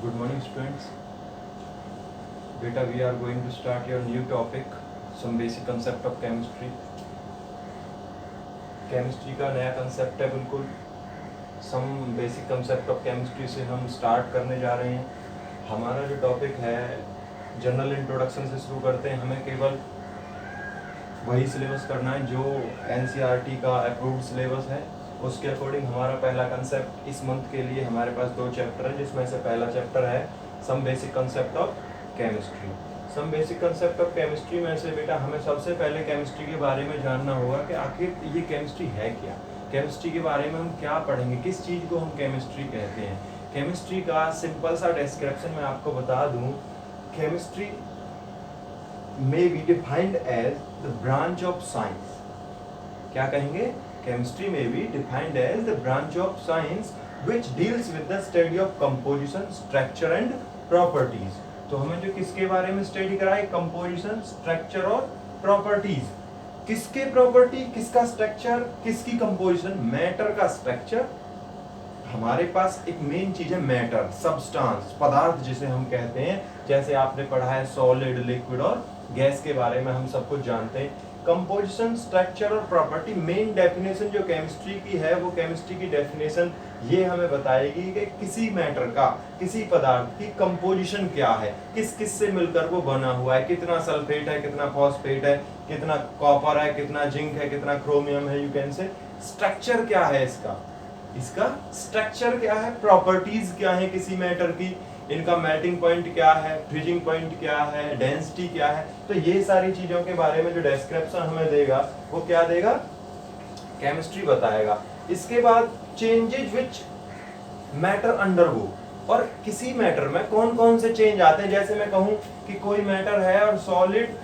Good morning, students. Beta, we are going to start your new topic, some basic concept of chemistry. Chemistry का नया concept है बिल्कुल. सम basic concept of chemistry से हम start करने जा रहे हैं. हमारा जो टॉपिक है जनरल इंट्रोडक्शन से शुरू करते हैं. हमें केवल वही सिलेबस करना है जो NCERT का अप्रूव्ड सिलेबस है. उसके अकॉर्डिंग हमारा पहला कंसेप्ट इस मंथ के लिए हमारे पास 2 चैप्टर है, जिसमें से पहला चैप्टर है some basic concept of chemistry. Some basic concept of chemistry में से बेटा हमें सबसे पहले केमिस्ट्री के बारे में जानना होगा कि आखिर ये केमिस्ट्री है क्या. केमिस्ट्री के बारे में हम क्या पढ़ेंगे, किस चीज़ को हम केमिस्ट्री कहते हैं. केमिस्ट्री का सिंपल सा डिस्क्रिप्शन मैं आपको बता दूँ. Chemistry may be defined as the branch of science. क्या कहेंगे? Chemistry may be defined as the branch of science which deals with the study of composition, structure and properties. तो हमें जो किसके बारे में स्टडी कराए? कंपोजिशन, स्ट्रक्चर और प्रॉपर्टीज. किसके प्रॉपर्टी, किसका स्ट्रक्चर, किसकी कंपोजिशन? मैटर का स्ट्रक्चर. हमारे पास एक मेन चीज है मैटर, सब्सटेंस, पदार्थ जिसे हम कहते हैं. जैसे आपने पढ़ा है सॉलिड, लिक्विड और गैस के बारे में हम सब कुछ जानते हैं. कंपोजिशन, स्ट्रक्चर और प्रॉपर्टी मेन डेफिनेशन जो केमिस्ट्री की है, वो केमिस्ट्री की डेफिनेशन ये हमें बताएगी कि किसी मैटर का, किसी पदार्थ की कंपोजिशन क्या है, किस किस से मिलकर वो बना हुआ है, कितना सल्फेट है, कितना फॉस्फेट है, कितना कॉपर है, कितना जिंक है, कितना क्रोमियम है. यू कैन से स्ट्रक्चर क्या है इसका स्ट्रक्चर क्या है, प्रॉपर्टीज क्या है किसी मैटर की, इनका मेल्टिंग पॉइंट क्या है, फ्रीजिंग पॉइंट क्या है, डेंसिटी क्या है. तो ये सारी चीजों के बारे में जो डिस्क्रिप्शन हमें देगा वो क्या देगा? केमिस्ट्री बताएगा. इसके बाद चेंजेज विच मैटर अंडरगो, और किसी मैटर में कौन कौन से चेंज आते हैं. जैसे मैं कहूं कि कोई मैटर है और सॉलिड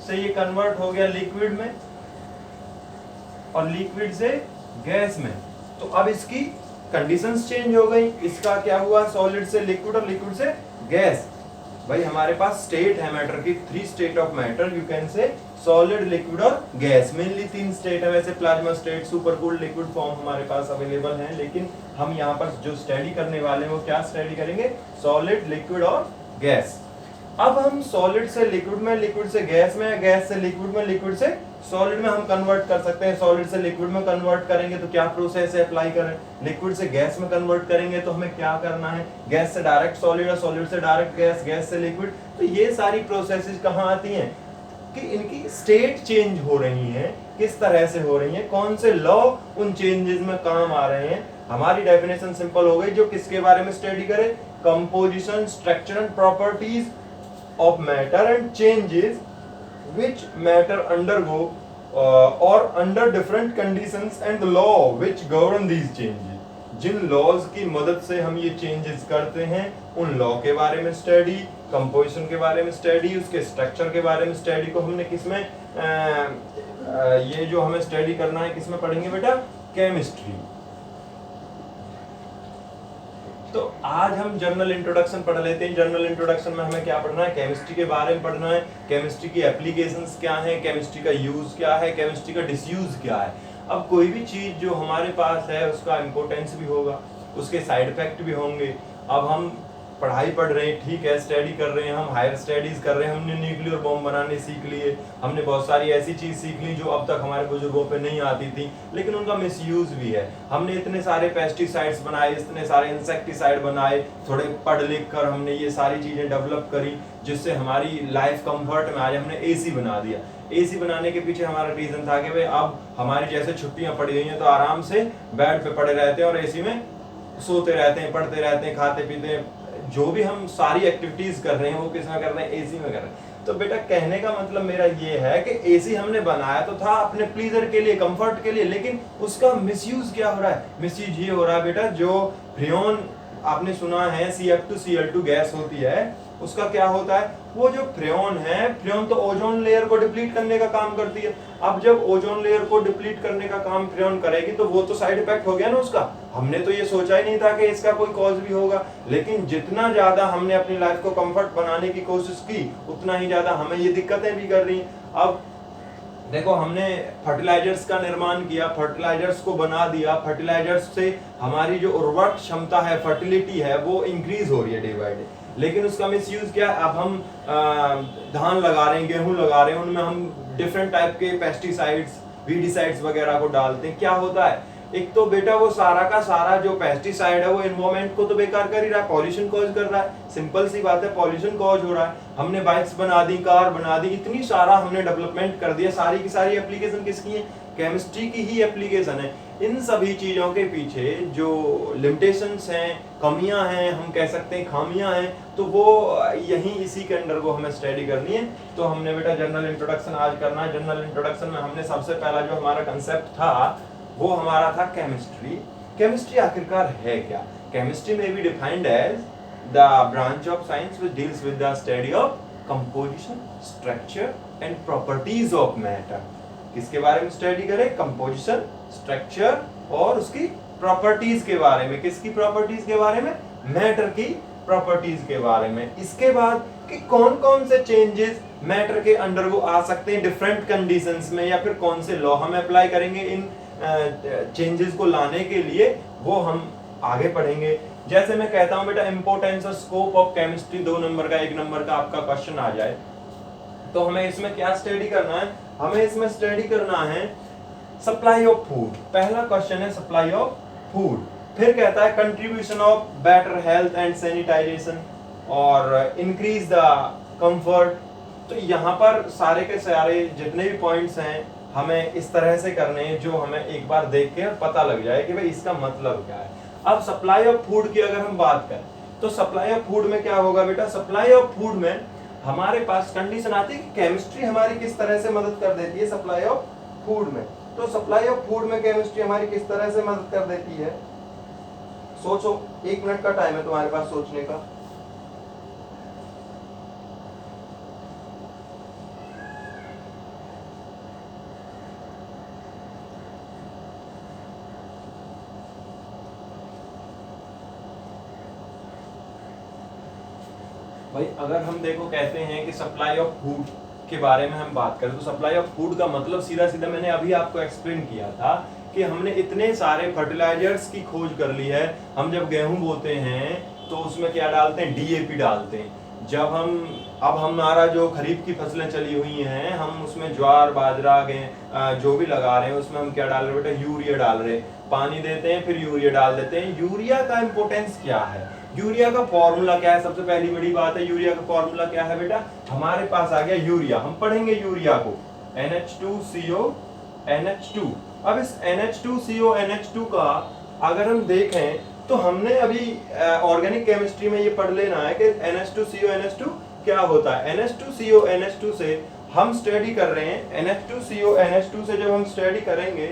से ये कन्वर्ट हो गया लिक्विड में और लिक्विड से गैस में, तो अब इसकी कंडीशंस चेंज हो गई. इसका क्या हुआ? सॉलिड से लिक्विड और लिक्विड से गैस. भाई हमारे पास स्टेट है मैटर की, 3 state of matter. You can say solid, liquid और गैस. मेनली 3 स्टेट है. वैसे plasma state, super cooled liquid form हमारे पास अवेलेबल है, लेकिन हम यहाँ पर जो स्टडी करने वाले हैं वो क्या स्टडी करेंगे? सॉलिड, लिक्विड और गैस. अब हम सॉलिड से लिक्विड में, लिक्विड से गैस में, गैस से लिक्विड में, लिक्विड से सॉलिड में हम कन्वर्ट कर सकते हैं. सॉलिड से लिक्विड में कन्वर्ट करेंगे तो क्या प्रोसेस है अप्लाई करें. लिक्विड से गैस में कन्वर्ट करेंगे तो हमें क्या करना है? गैस से डायरेक्ट सॉलिड और सॉलिड से डायरेक्ट गैस, गैस से लिक्विड. तो ये सारी प्रोसेसेस कहाँ आती हैं कि इनकी स्टेट चेंज हो रही हैं, किस तरह से हो रही हैं, कौन से लॉ उन चेंजेस में काम आ रहे हैं. हमारी डेफिनेशन सिंपल हो गई, जो किसके बारे में स्टडी करे? Composition, structure and properties of matter and changes which matter undergo or under different conditions and the law which govern these changes. जिन लॉज की मदद से हम ये चेंजेस करते हैं उन लॉ के बारे में स्टडी, कंपोजिशन के बारे में स्टडी, उसके स्ट्रक्चर के बारे में स्टडी को हमने किसमें ये जो हमें स्टडी करना है किसमें पढ़ेंगे बेटा? केमिस्ट्री. तो आज हम जनरल इंट्रोडक्शन पढ़ लेते हैं. जनरल इंट्रोडक्शन में हमें क्या पढ़ना है? केमिस्ट्री के बारे में पढ़ना है. केमिस्ट्री की एप्लीकेशंस क्या हैं, केमिस्ट्री का यूज क्या है, केमिस्ट्री का डिसयूज क्या है. अब कोई भी चीज जो हमारे पास है उसका इम्पोर्टेंस भी होगा, उसके साइड इफेक्ट भी होंगे. अब हम पढ़ाई पढ़ रहे हैं, ठीक है, स्टडी कर रहे हैं, हम हायर स्टडीज कर रहे हैं, हमने न्यूक्लियर बॉम्ब बनाने सीख लिए, हमने बहुत सारी ऐसी चीज सीख ली जो अब तक हमारे बुजुर्गों पे नहीं आती थी, लेकिन उनका मिसयूज भी है. हमने इतने सारे पेस्टिसाइड्स बनाए, इतने सारे इंसेक्टिसाइड बनाए, थोड़े पढ़ लिख कर हमने ये सारी चीजें डेवलप करी जिससे हमारी लाइफ कंफर्ट में आज हमने AC बना दिया. AC बनाने के पीछे हमारा रीजन था कि भाई अब हमारी जैसे छुट्टियां पड़ी हुई हैं तो आराम से बेड पे पड़े रहते हैं और AC में सोते रहते हैं, पढ़ते रहते हैं, खाते पीते हैं. जो भी हम सारी एक्टिविटीज कर रहे हैं वो किस में कर रहे हैं? AC में कर रहे हैं. तो बेटा कहने का मतलब मेरा ये है कि AC हमने बनाया तो था अपने प्लीजर के लिए, कंफर्ट के लिए, लेकिन उसका मिसयूज क्या हो रहा है? मिसयूज ये हो रहा है बेटा, जो फ्रियोन आपने सुना है CF2Cl2 गैस होती है, उसका क्या होता है? वो जो फ्रियोन है, फ्रियोन तो ओजोन लेयर को डिप्लीट करने का काम करती है. अब जब ओजोन लेयर को डिप्लीट करने का काम फ्रियोन करेगी तो वो तो साइड इफेक्ट हो गया ना उसका. हमने तो ये सोचा ही नहीं था कि इसका कोई कॉज भी होगा, लेकिन जितना ज्यादा हमने अपनी लाइफ को कंफर्ट बनाने की कोशिश की उतना ही ज्यादा हमें ये दिक्कतें भी कर रही हैं. अब देखो हमने फर्टिलाइजर्स का निर्माण किया, फर्टिलाइजर्स को बना दिया, फर्टिलाइजर्स से हमारी जो उर्वरक क्षमता है, फर्टिलिटी है, वो इंक्रीज हो रही है डे बाय डे। लेकिन उसका मिसयूज क्या है, अब हम धान लगा रहे हैं, गेहूं लगा रहे हैं, उनमें हम डिफरेंट टाइप के पेस्टिसाइड्स, वीडिसाइड्स वगैरह को डालते हैं। क्या होता है, एक तो बेटा वो सारा का सारा जो पेस्टिसाइड है वो एनवायरमेंट को तो बेकार कर ही रहा है, पॉल्यूशन कॉज कर रहा है। सिंपल सी बात है, पॉल्यूशन कॉज हो रहा है। हमने बाइक्स बना दी, कार बना दी, इतनी सारा हमने डेवलपमेंट कर दिया, सारी की सारी एप्लीकेशन किसकी है, केमिस्ट्री की ही एप्लीकेशन है। इन सभी चीजों के पीछे जो लिमिटेशंस हैं, कमियां हैं, हम कह सकते हैं खामियां हैं, तो वो यही इसी के अंडर को हमें स्टडी करनी है। तो हमने बेटा जनरल इंट्रोडक्शन आज करना है। जनरल इंट्रोडक्शन में हमने सबसे पहला जो हमारा कंसेप्ट था वो हमारा था केमिस्ट्री। केमिस्ट्री आखिरकार है क्या? केमिस्ट्री में be defined as the branch of science which deals with the study of composition, structure and properties of matter. किसके बारे में स्टडी करें? कंपोजिशन, स्ट्रक्चर और उसकी प्रॉपर्टीज के बारे में। किसकी प्रॉपर्टीज के बारे में? मैटर की प्रॉपर्टीज के बारे में। इसके बाद कि कौन कौन से चेंजेस मैटर के अंडर को आ सकते हैं डिफरेंट कंडीशंस में, या फिर कौन से लॉ हम अप्लाई करेंगे इन चेंजेस को लाने के लिए, वो हम आगे पढ़ेंगे। जैसे मैं कहता हूं बेटा इंपोर्टेंस और स्कोप ऑफ केमिस्ट्री, 2 नंबर का 1 नंबर का आपका क्वेश्चन आ जाए तो हमें इसमें क्या स्टडी करना है? हमें इसमें स्टडी करना है सप्लाई ऑफ फूड। पहला क्वेश्चन है सप्लाई ऑफ फूड। फिर कहता है contribution of better health and sanitization और इंक्रीज द कंफर्ट। तो यहाँ पर सारे के सारे जितने भी पॉइंट्स हैं हमें इस तरह से करने हैं जो हमें एक बार देख के पता लग जाए कि भाई इसका मतलब क्या है। अब सप्लाई ऑफ फूड की अगर हम बात करें तो सप्लाई ऑफ फूड में क्या होगा बेटा? सप्लाई ऑफ फूड में हमारे पास कंडीशन आती है कि केमिस्ट्री हमारी किस तरह से मदद कर देती है सप्लाई ऑफ फूड में। तो सप्लाई ऑफ फूड में केमिस्ट्री हमारी किस तरह से मदद कर देती है? सोचो, 1 मिनट का टाइम है तुम्हारे पास सोचने का। भाई अगर हम देखो कहते हैं कि सप्लाई ऑफ फूड के बारे में हम बात करें तो सप्लाई ऑफ फूड का मतलब सीधा सीधा मैंने अभी आपको एक्सप्लेन किया था कि हमने इतने सारे फर्टिलाइजर्स की खोज कर ली है। हम जब गेहूं बोते हैं तो उसमें क्या डालते हैं? डीएपी डालते हैं। जब अब हमारा जो खरीफ की फसलें चली हुई हैं हम उसमें ज्वार, बाजरा, जो भी लगा रहे हैं उसमें हम क्या डाल रहे हैं बेटा? यूरिया डाल रहे हैं। पानी देते हैं फिर यूरिया डाल देते हैं। यूरिया का इंपोर्टेंस क्या है? यूरिया का फॉर्मूला क्या है? सबसे पहली बड़ी बात है, यूरिया का फॉर्मूला क्या है बेटा? हमारे पास आ गया यूरिया। हम पढ़ेंगे यूरिया को NH2CO NH2। अब इस NH2CO NH2 का अगर हम देखें तो हमने अभी ऑर्गेनिक केमिस्ट्री में ये पढ़ लेना है कि NH2CO NH2 क्या होता है। NH2CO NH2 से हम स्टडी कर रहे हैं। NH2CO NH2 से जब हम स्टडी करेंगे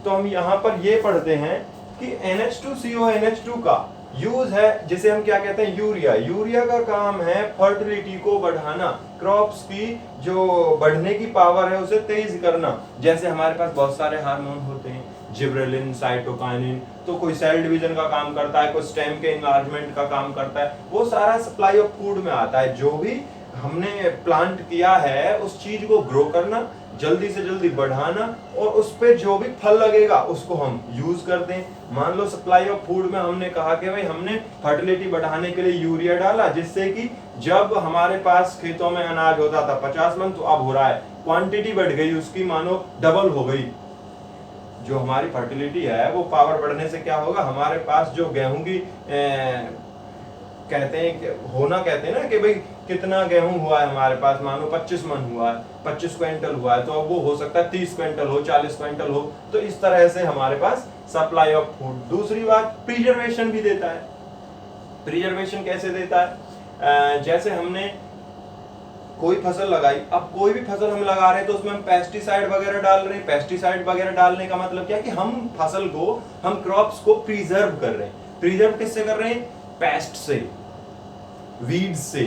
तो हम यहाँ पर ये पढ़ते हैं कि NH2CO NH2 का यूज है जिसे हम क्या कहते हैं? यूरिया। यूरिया का काम है फर्टिलिटी को बढ़ाना, क्रॉप्स की जो बढ़ने की पावर है उसे तेज करना। जैसे हमारे पास बहुत सारे हार्मोन होते हैं, जिब्रेलिन, साइटोकाइनिन, तो कोई सेल डिवीजन का काम करता है, कोई स्टेम के इनलार्जमेंट का काम करता है। वो सारा सप्लाई ऑफ फूड में आता है। जो भी हमने प्लांट किया है उस चीज को ग्रो करना, जल्दी से जल्दी बढ़ाना और उस पे जो भी फल लगेगा उसको हम यूज करते हैं। मान लो सप्लाई ऑफ फूड में हमने कहा कि भाई हमने फर्टिलिटी बढ़ाने के लिए यूरिया डाला, जिससे कि जब हमारे पास खेतों में अनाज होता था 50 मन, तो अब हो रहा है क्वांटिटी बढ़ गई उसकी, मानो डबल हो गई। जो हमारी फर्टिलिटी है वो पावर बढ़ने से क्या होगा? हमारे पास जो गेहूं की कहते हैं ना कि भाई कितना गेहूं हुआ है हमारे पास, मानो 25 मन हुआ है, 25 क्विंटल हुआ है, तो अब वो हो सकता है 30 क्विंटल हो, 40 क्विंटल हो। तो इस तरह से हमारे पास सप्लाई ऑफ फूड। दूसरी बात, प्रिजर्वेशन भी देता है। प्रिजर्वेशन कैसे देता है? जैसे हमने कोई फसल लगाई, अब कोई भी फसल हम लगा रहे हैं तो उसमें हम पेस्टिसाइड वगैरह डाल रहे हैं। पेस्टिसाइड वगैरह डालने का मतलब क्या है कि हम फसल को, हम क्रॉप्स को प्रिजर्व कर रहे हैं। प्रिजर्व किससे कर रहे हैं? पेस्ट से, वीड्स से,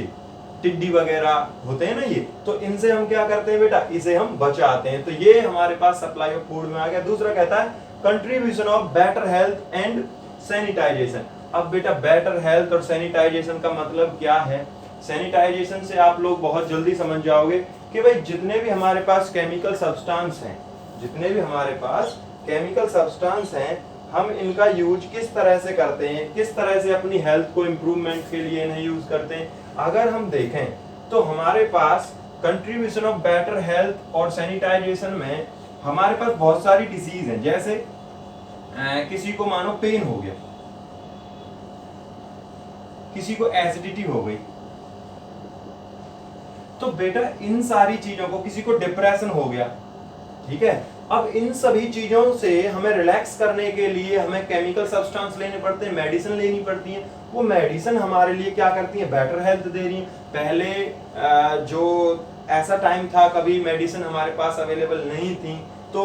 टिड्डी वगैरह होते हैं ना ये, तो इनसे हम क्या करते हैं बेटा? इसे हम बचाते हैं। तो ये हमारे पास सप्लाई ऑफ फूड में आ गया। दूसरा कहता है contribution of better health and sanitization. अब बेटा बेटर हेल्थ और सैनिटाइजेशन का मतलब क्या है? सैनिटाइजेशन से आप लोग बहुत जल्दी समझ जाओगे कि भाई जितने भी हमारे पास केमिकल सब्सटेंस हैं, जितने भी हमारे पास केमिकल सब्सटेंस हैं, हम इनका यूज किस तरह से करते हैं, किस तरह से अपनी हेल्थ को इम्प्रूवमेंट के लिए इन्हें यूज करते हैं। अगर हम देखें तो हमारे पास कंट्रीब्यूशन ऑफ बेटर हेल्थ और सैनिटाइजेशन में हमारे पास बहुत सारी डिसीज हैं। जैसे किसी को मानो पेन हो गया, किसी को एसिडिटी हो गई, तो बेटा इन सारी चीजों को, किसी को डिप्रेशन हो गया, ठीक है, अब इन सभी चीजों से हमें रिलैक्स करने के लिए हमें केमिकल सब्सटेंस लेने पड़ते हैं, मेडिसिन लेनी पड़ती है। वो मेडिसिन हमारे लिए क्या करती है, बेटर हेल्थ दे रही है। पहले जो ऐसा टाइम था कभी मेडिसिन हमारे पास अवेलेबल नहीं थी तो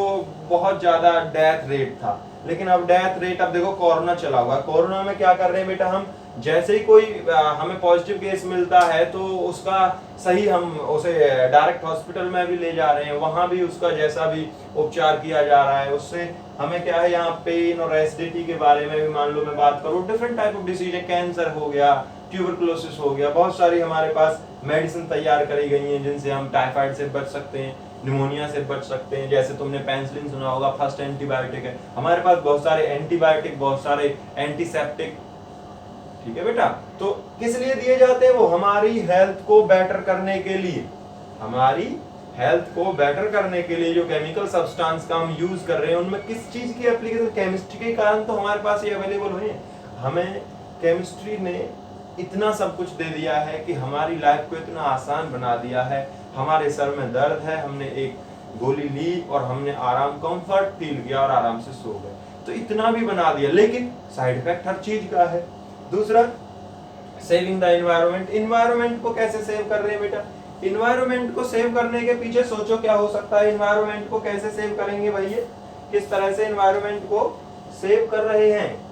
बहुत ज्यादा डेथ रेट था, लेकिन अब डेथ रेट, अब देखो कोरोना चला हुआ, कोरोना में क्या कर रहे हैं बेटा, हम जैसे ही कोई हमें पॉजिटिव केस मिलता है तो उसका सही हम उसे डायरेक्ट हॉस्पिटल में भी ले जा रहे हैं, वहां भी उसका जैसा भी उपचार किया जा रहा है, उससे हमें क्या है, यहाँ पेन और एसिडिटी के बारे में भी मान लो मैं बात करूँ, डिफरेंट टाइप ऑफ डिसीज है, कैंसर हो गया, ट्यूबरकुलोसिस हो गया, बहुत सारी हमारे पास मेडिसिन तैयार करी गई हैं जिनसे हम टाइफाइड से बच सकते हैं, निमोनिया से बच सकते हैं। जैसे तुमने पेनिसिलिन सुना होगा, फर्स्ट एंटीबायोटिक है। हमारे पास बहुत सारे एंटीबायोटिक, बहुत सारे एंटीसेप्टिक, ठीक है बेटा। तो किस लिए दिए जाते हैं, वो हमारी हेल्थ को बेटर करने के लिए, हमारी हेल्थ को बेटर करने के लिए जो केमिकल सब्सटेंस का हम यूज कर रहे हैं उनमें किस चीज की एप्लीकेशन, केमिस्ट्री के कारण तो हमारे पास ये अवेलेबल हुए हैं। हमें केमिस्ट्री ने इतना सब कुछ दे दिया है कि हमारी लाइफ को इतना आसान बना दिया है। हमारे सर में दर्द है, हमने एक गोली ली और हमने आराम, कंफर्ट फील किया और आराम से सो गए, तो इतना भी बना दिया, लेकिन साइड इफेक्ट हर चीज का है। दूसरा, सेविंग द एनवायरनमेंट। एनवायरनमेंट को कैसे सेव कर रहे हैं बेटा, एनवायरनमेंट को सेव करने के पीछे सोचो क्या हो सकता है। एनवायरनमेंट को कैसे सेव करेंगे भैया, किस तरह से एनवायरनमेंट को सेव कर रहे हैं।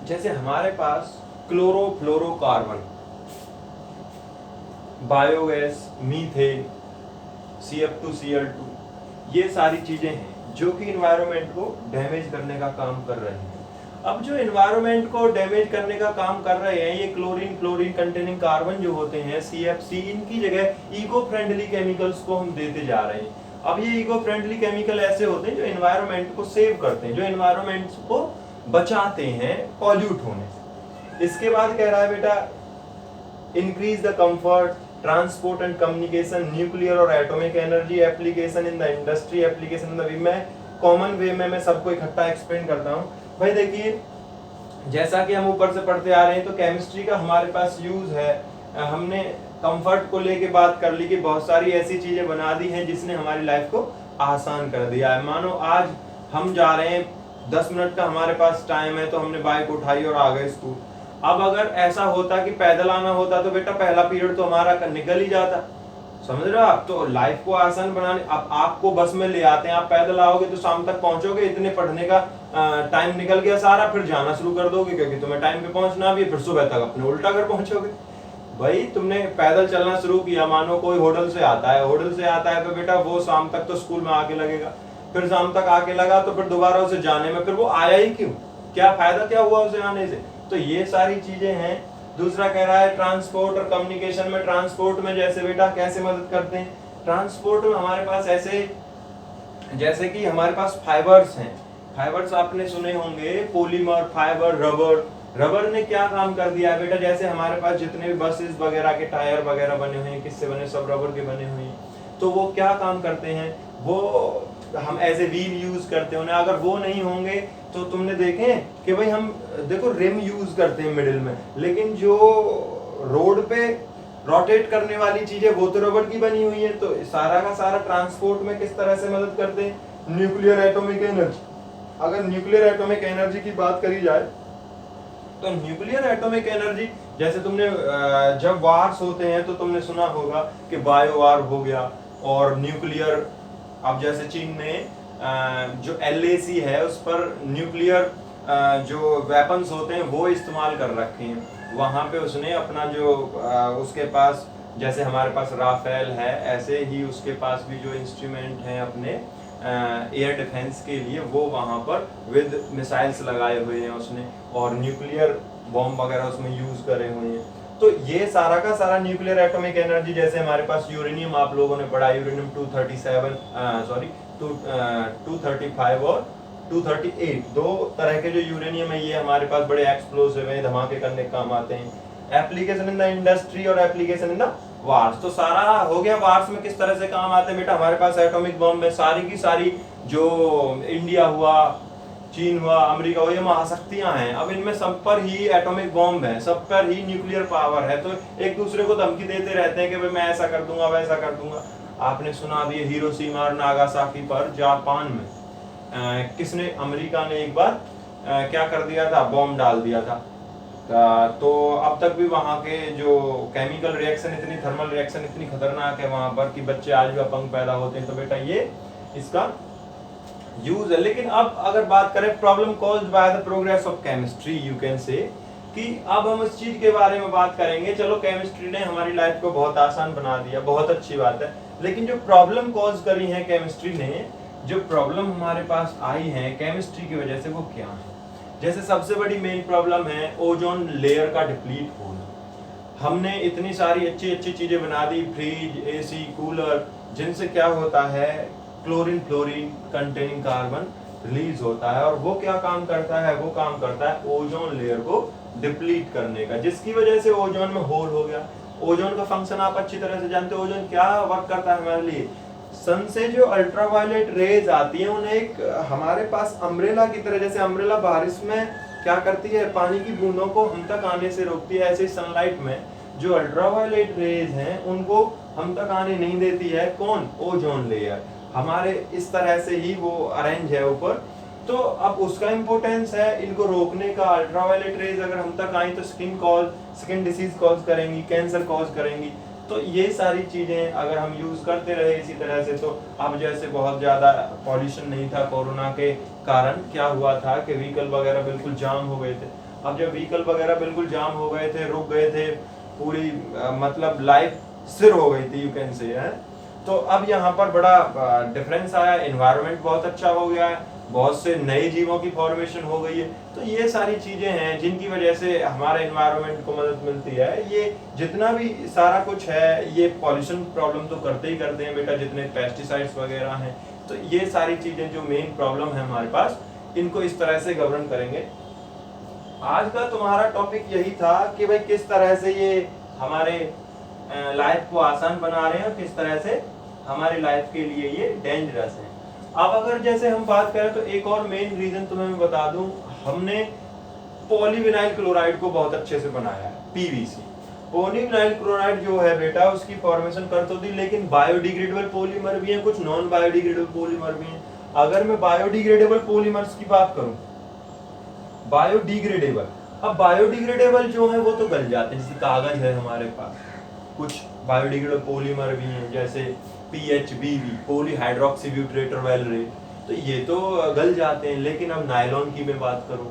जैसे हमारे पास क्लोरोफ्लोरोकार्बन, बायोगैस, मीथेन, CF2Cl2, ये सारी चीजें हैं जो कि एनवायरनमेंट को डैमेज करने का काम कर रहे हैं। अब जो एनवायरनमेंट को डैमेज करने का काम कर रहे हैं, ये क्लोरीन, क्लोरीन कंटेनिंग कार्बन जो होते हैं, CFC, इनकी जगह इको फ्रेंडली केमिकल्स को हम देते जा रहे हैं। अब ये इको फ्रेंडली केमिकल ऐसे होते हैं जो एनवायरनमेंट को सेव करते हैं, जो एनवायरनमेंट को बचाते हैं पॉल्यूट होने से। इसके बाद कह रहा है बेटा, increase the comfort, transport and communication, nuclear और atomic energy application in the industry, application in the, मैं कॉमन वे में मैं सबको इकट्ठा एक्सप्लेन करता हूँ। भाई देखिए, जैसा कि हम ऊपर से पढ़ते आ रहे हैं तो केमिस्ट्री का हमारे पास यूज है। हमने कंफर्ट को लेके बात कर ली कि बहुत सारी ऐसी चीजें बना दी हैं जिसने हमारी लाइफ को आसान कर दिया है। मानो आज हम जा रहे हैं, 10 मिनट का हमारे पास टाइम है, तो हमने बाइक उठाई और आ गए स्कूल। अब अगर ऐसा होता कि पैदल आना होता तो बेटा पहला पीरियड तो हमारा निकल ही जाता, समझ रहे हो आप। तो लाइफ को आसान बनाने, अब आपको बस में ले आते हैं, आप पैदल आओगे तो शाम तक पहुंचोगे, इतने पढ़ने का टाइम निकल गया सारा, फिर जाना शुरू कर दोगे क्योंकि तुम्हें टाइम पे पहुंचना भी, फिर सुबह तक अपने उल्टा घर पहुंचोगे। भाई तुमने पैदल चलना शुरू किया, मानो कोई होटल से आता है, होटल से आता है तो बेटा वो शाम तक तो स्कूल में आके लगेगा, फिर शाम तक आके लगा तो फिर दोबारा उसे जाने में, फिर वो आया ही क्यों, क्या फायदा क्या हुआ उसे आने से। तो ये सारी चीजें हैं। दूसरा कह रहा है ट्रांसपोर्ट और कम्युनिकेशन में, ट्रांसपोर्ट में जैसे बेटा कैसे मदद करते हैं, ट्रांसपोर्ट में हमारे पास ऐसे, जैसे कि हमारे पास फाइबर्स हैं, फाइबर्स आपने सुने होंगे, पॉलीमर, फाइबर, रबर। रबर ने क्या काम कर दिया है बेटा, जैसे हमारे पास जितने भी बसेस वगैरह के टायर वगैरह बने हुए हैं, किससे बने, सब रबर के बने हुए हैं। तो वो क्या काम करते हैं, वो हम एज ए व्हील यूज करते हैं उन्हें। अगर वो नहीं होंगे तो तुमने देखे कि भाई हम देखो रिम यूज करते हैं मिडिल में, लेकिन जो रोड पे रोटेट करने वाली चीजें वो तो रबर की बनी हुई है। तो सारा का सारा ट्रांसपोर्ट में किस तरह से मदद करते हैं, न्यूक्लियर एटॉमिक एनर्जी। अगर न्यूक्लियर एटॉमिक एनर्जी की बात करी जाए तो न्यूक्लियर एटॉमिक एनर्जी, जैसे तुमने जब वार्स होते हैं तो तुमने सुना होगा कि बायो वार हो गया और न्यूक्लियर, अब जैसे चीन ने जो LAC है उस पर न्यूक्लियर जो वेपन्स होते हैं वो इस्तेमाल कर रखे हैं। वहाँ पे उसने अपना जो उसके पास जैसे हमारे पास राफेल है, ऐसे ही उसके पास भी जो इंस्ट्रूमेंट हैं अपने एयर डिफेंस के लिए, वो वहाँ पर विद मिसाइल्स लगाए हुए हैं उसने, और न्यूक्लियर बॉम्ब वगैरह उसमें यूज़ करे हुए हैं। तो ये सारा का सारा न्यूक्लियर एटॉमिक एनर्जी, जैसे हमारे पास यूरेनियम आप लोगों ने पढ़ा, यूरेनियम 235 और 238, दो तरह के जो यूरेनियम है ये हमारे पास बड़े एक्सप्लोसिव है, धमाके करने काम आते हैं। एप्लीकेशन इन द इंडस्ट्री और एप्लीकेशन इन द वार्स, तो सारा हो गया वार्स में किस तरह से काम आते हैं बेटा। हमारे पास एटॉमिक बम है, सारी की सारी जो इंडिया हुआ, चीन हुआ, अमेरिका हुआ, ये महाशक्तियां हैं। अब इनमें सब पर ही एटॉमिक बॉम्ब है, सब पर ही न्यूक्लियर पावर है, तो एक दूसरे को धमकी देते रहते हैं कि भाई मैं ऐसा कर दूंगा, वैसा कर दूंगा। आपने सुना भी हिरोशिमा और नागासाकी पर जापान में किसने, अमेरिका ने एक बार क्या कर दिया था, बॉम्ब डाल दिया था। तो अब तक भी वहाँ के जो केमिकल रिएक्शन इतनी, थर्मल रिएक्शन इतनी खतरनाक है वहाँ पर कि बच्चे आज भी अपंग पैदा होते हैं। तो बेटा ये इसका यूज है। लेकिन अब अगर बात करें problem caused by the progress of chemistry, you can say कि अब हम इस चीज के बारे में बात करेंगे। चलो केमिस्ट्री ने हमारी लाइफ को बहुत आसान बना दिया, बहुत अच्छी बात है, लेकिन जो प्रॉब्लम कॉज करी है केमिस्ट्री ने, जो प्रॉब्लम हमारे पास आई है केमिस्ट्री की वजह से, वो क्या है। जैसे सबसे बड़ी मेन प्रॉब्लम है ओजोन लेयर का डिप्लीट होना। हमने इतनी सारी अच्छी अच्छी चीजें बना दी, फ्रिज, एसी, कूलर, जिनसे क्या होता है, chlorine fluorine containing carbon release होता है, और वो क्या काम करता है, वो काम करता है ओजोन लेयर को डिप्लीट करने का, जिसकी वजह से ओजोन में होल हो गया। ओजोन का फंक्शन आप अच्छी तरह से जानते हो, ओजोन क्या वर्क करता है हमारे लिए। सन से जो अल्ट्रावायलेट रेज आती है उन्हें एक हमारे पास अम्ब्रेला की तरह, जैसे अम्ब्रेला बारिश में क्या करती है, पानी की बूंदों को हम तक आने से रोकती है, ऐसे सनलाइट में जो अल्ट्रावायलेट रेज हैं उनको हम तक आने नहीं देती है। कौन, ओजोन लेयर हमारे इस तरह से ही वो अरेंज है ऊपर। तो अब उसका इंपॉर्टेंस है इनको रोकने का। अल्ट्रावायलेट रेज अगर हम तक आई तो स्किन डिसीज कॉज करेंगी, कैंसर कॉज करेंगी। तो ये सारी चीजें अगर हम यूज करते रहे इसी तरह से, तो अब जैसे बहुत ज्यादा पॉल्यूशन नहीं था कोरोना के कारण, क्या हुआ था कि व्हीकल वगैरह बिल्कुल जाम हो गए थे। अब जब व्हीकल वगैरह बिल्कुल जाम हो गए थे, रुक गए थे, पूरी मतलब लाइफ सिर हो गई थी, यू कैन से है। तो अब यहाँ पर बड़ा डिफरेंस आया, एनवायरनमेंट बहुत अच्छा हो गया है, बहुत से नए जीवों की फॉर्मेशन हो गई है। तो ये सारी चीजें हैं जिनकी वजह से हमारे एनवायरनमेंट को मदद मिलती है। ये जितना भी सारा कुछ है, ये पॉल्यूशन प्रॉब्लम तो करते ही करते हैं बेटा, जितने पेस्टिसाइड्स वगैरह हैं। तो ये सारी चीजें जो मेन प्रॉब्लम है हमारे पास, इनको इस तरह से गवर्न करेंगे। आज का तुम्हारा टॉपिक यही था कि भाई किस तरह से ये हमारे लाइफ को आसान बना रहे हैं और किस तरह से हमारी लाइफ के लिए ये डेंजरस है। अब अगर जैसे हम बात करें तो एक और मेन रीजन तुम्हें मैं बता दूं, हमने पॉलीविनाइल क्लोराइड को बहुत अच्छे से बनाया है, पीवीसी। पॉलीविनाइल क्लोराइड जो है बेटा, उसकी फॉर्मेशन कर तो दी, लेकिन बायोडिग्रेडेबल पॉलीमर भी है, कुछ नॉन बायोडिग्रेडेबल पॉलीमर भी है। अगर मैं बायोडिग्रेडेबल पॉलीमर्स की बात करूं, बायोडिग्रेडेबल, अब बायोडिग्रेडेबल जो है वो तो गल जाते हैं, जैसे कागज है हमारे पास, कुछ बायोडिग्रेडेबल पॉलीमर भी हैं जैसे PHBV, पॉलीहाइड्रोक्सीब्यूटेरेट वैलरेट, तो ये तो गल जाते हैं। लेकिन अब नायलॉन की मैं बात करूं,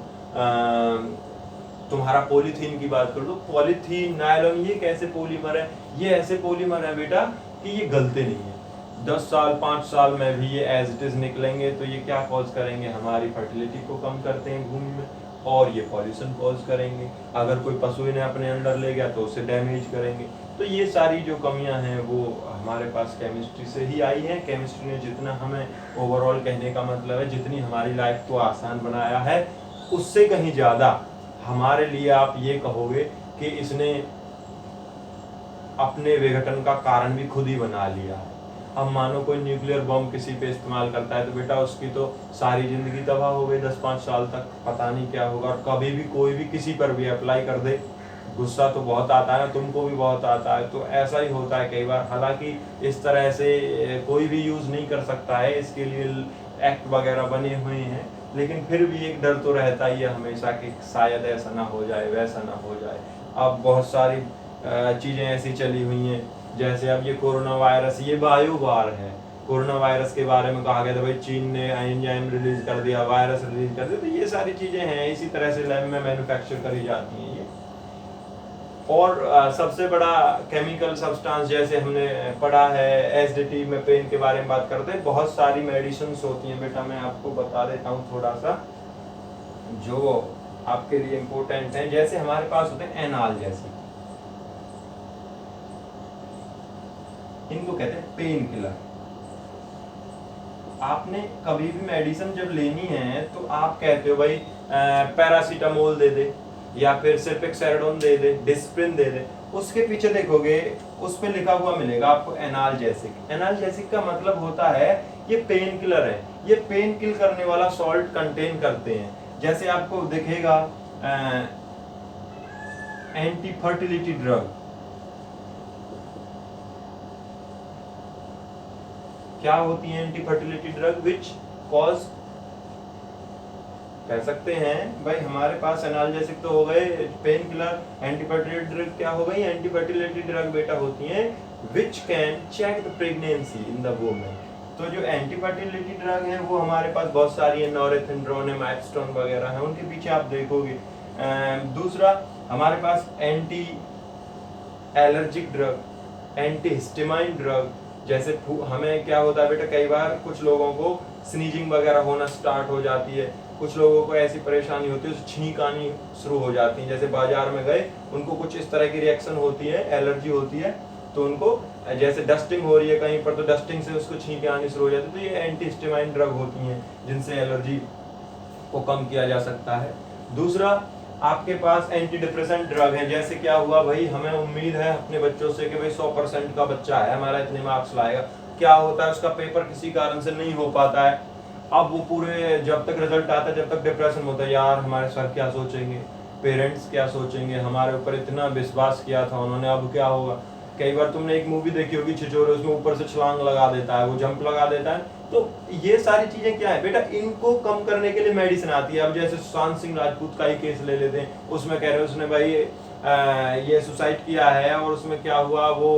तुम्हारा पॉलीथीन की बात करूं, तो पॉलीथीन, नायलॉन, ये कैसे पॉलीमर है, ये ऐसे पॉलीमर है बेटा कि ये गलते नहीं है। 10 साल 5 साल में भी ये एज इट इज निकलेंगे। तो ये क्या कॉज करेंगे, हमारी फर्टिलिटी को कम करते हैं भूमि में, और ये पॉल्यूशन कॉज करेंगे। अगर कोई पशु इन्हें अपने अंदर ले गया तो उसे डैमेज करेंगे। तो ये सारी जो कमियां हैं वो हमारे पास केमिस्ट्री से ही आई हैं। केमिस्ट्री ने जितना हमें, ओवरऑल कहने का मतलब है, जितनी हमारी लाइफ को आसान बनाया है, उससे कहीं ज़्यादा हमारे लिए आप ये कहोगे कि इसने अपने विघटन का कारण भी खुद ही बना लिया है। अब मानो कोई न्यूक्लियर बॉम्ब किसी पे इस्तेमाल करता है तो बेटा उसकी तो सारी जिंदगी तबाह हो गई, 10-5 साल तक पता नहीं क्या होगा। और कभी भी कोई भी किसी पर भी अप्लाई कर दे, गुस्सा तो बहुत आता है ना, तुमको भी बहुत आता है। तो ऐसा ही होता है कई बार। हालांकि इस तरह से कोई भी यूज़ नहीं कर सकता है, इसके लिए एक्ट वगैरह बने हुए हैं, लेकिन फिर भी एक डर तो रहता ही है हमेशा कि शायद ऐसा ना हो जाए, वैसा ना हो जाए। अब बहुत सारी चीज़ें ऐसी चली हुई हैं, जैसे अब ये कोरोना वायरस, ये बायोवार है। कोरोना वायरस के बारे में कहा गया था भाई चीन ने एंजाइम रिलीज कर दिया, वायरस रिलीज कर दिया, तो ये सारी चीज़ें हैं, इसी तरह से लैब में मैन्युफैक्चर करी जाती हैं ये। और सबसे बड़ा केमिकल सब्सटेंस जैसे हमने पढ़ा है एसिडिटी में पेन के बारे में बात करते हैं, बहुत सारी मेडिसिन होती हैं बेटा, मैं आपको बता देता हूँ थोड़ा सा जो आपके लिए इम्पोर्टेंट है। जैसे हमारे पास होते हैं एनाल्जेसिक, इनको कहते हैं पेन किलर। आपने कभी भी मेडिसिन जब लेनी है तो आप कहते हो भाई पैरासीटामोल दे दे या फिर सिर्फेक्सेराडोन दे दे, डिस्प्रिन दे दे, उसके पीछे देखोगे उस पे लिखा हुआ मिलेगा आपको एनाल्जेसिक। एनाल्जेसिक का मतलब होता है ये पेन किलर है, ये पेन किल करने वाला सॉल्ट कंटेन करते हैं। जैसे आपको दिखेगा एंटी फर्टिलिटी ड्रग, क्या होती है anti fertility drug, which cause, कह सकते हैं भाई हमारे पास एनाल्जेसिक तो हो गए, pain killer, anti fertility drug क्या हो गई, एंटी फर्टिलिटी ड्रग बेटा होती हैं which can check the pregnancy in the woman. तो जो एंटी फर्टिलिटी ड्रग है वो हमारे पास बहुत सारी है, नॉरेथिंड्रोन है, माइपस्टोन वगैरह है, उनके पीछे आप देखोगे। दूसरा हमारे पास anti allergic drug, antihistamine drug, जैसे हमें क्या होता है बेटा कई बार कुछ लोगों को स्नीजिंग वगैरह होना स्टार्ट हो जाती है, कुछ लोगों को ऐसी परेशानी होती है छींक आनी शुरू हो जाती है, जैसे बाजार में गए उनको कुछ इस तरह की रिएक्शन होती है, एलर्जी होती है, तो उनको जैसे डस्टिंग हो रही है कहीं पर तो डस्टिंग से उसको छींकें आनी शुरू हो जाती है, तो ये एंटी हिस्टामाइन ड्रग होती हैं जिनसे एलर्जी को कम किया जा सकता है। दूसरा आपके पास एंटी डिप्रेसेंट ड्रग है, जैसे क्या हुआ भाई हमें उम्मीद है अपने बच्चों से कि भाई 100% का बच्चा है हमारा इतने मार्क्स लाएगा, क्या होता है उसका पेपर किसी कारण से नहीं हो पाता है, अब वो पूरे जब तक रिजल्ट आता है जब तक डिप्रेशन होता है, यार हमारे सर क्या सोचेंगे, पेरेंट्स क्या सोचेंगे, हमारे ऊपर इतना विश्वास किया था उन्होंने, अब क्या होगा। कई बार तुमने एक मूवी देखी होगी छिछोरे, उसमें ऊपर से छलांग लगा देता है, वो जंप लगा देता है, तो ये सारी चीजें क्या है बेटा, इनको कम करने के लिए मेडिसिन आती है। अब जैसे सुशांत सिंह राजपूत का ही केस ले लेते हैं, उसमें कह रहे हैं उसने भाई ये सुसाइड किया है और उसमें क्या हुआ वो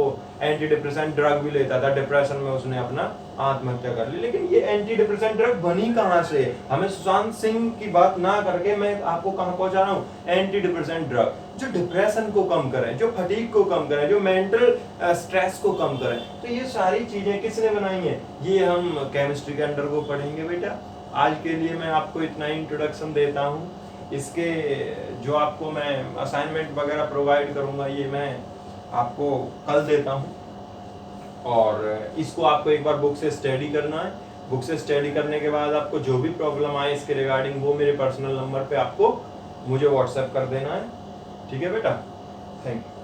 एंटी डिप्रेसेंट ड्रग भी लेता था, डिप्रेशन में उसने अपना आत्महत्या कर ली। लेकिन ये एंटी डिप्रेसेंट ड्रग बनी कहाँ से, हमें सुशांत सिंह की बात ना करके मैं आपको कहाँ पहुंचा रहा हूँ, एंटी डिप्रेसेंट ड्रग जो डिप्रेशन को कम करें, जो फटीग को कम करें, जो मेंटल स्ट्रेस को कम करें। तो ये सारी चीजें किसने बनाई हैं, ये हम केमिस्ट्री के अंडर को पढ़ेंगे बेटा। आज के लिए मैं आपको इतना इंट्रोडक्शन देता हूँ, इसके जो आपको मैं असाइनमेंट वगैरह प्रोवाइड करूँगा ये मैं आपको कल देता हूँ, और इसको आपको एक बार बुक से स्टडी करना है। बुक से स्टडी करने के बाद आपको जो भी प्रॉब्लम आए इसके रिगार्डिंग वो मेरे पर्सनल नंबर पे आपको मुझे व्हाट्सएप कर देना है, ठीक है बेटा। Thank you.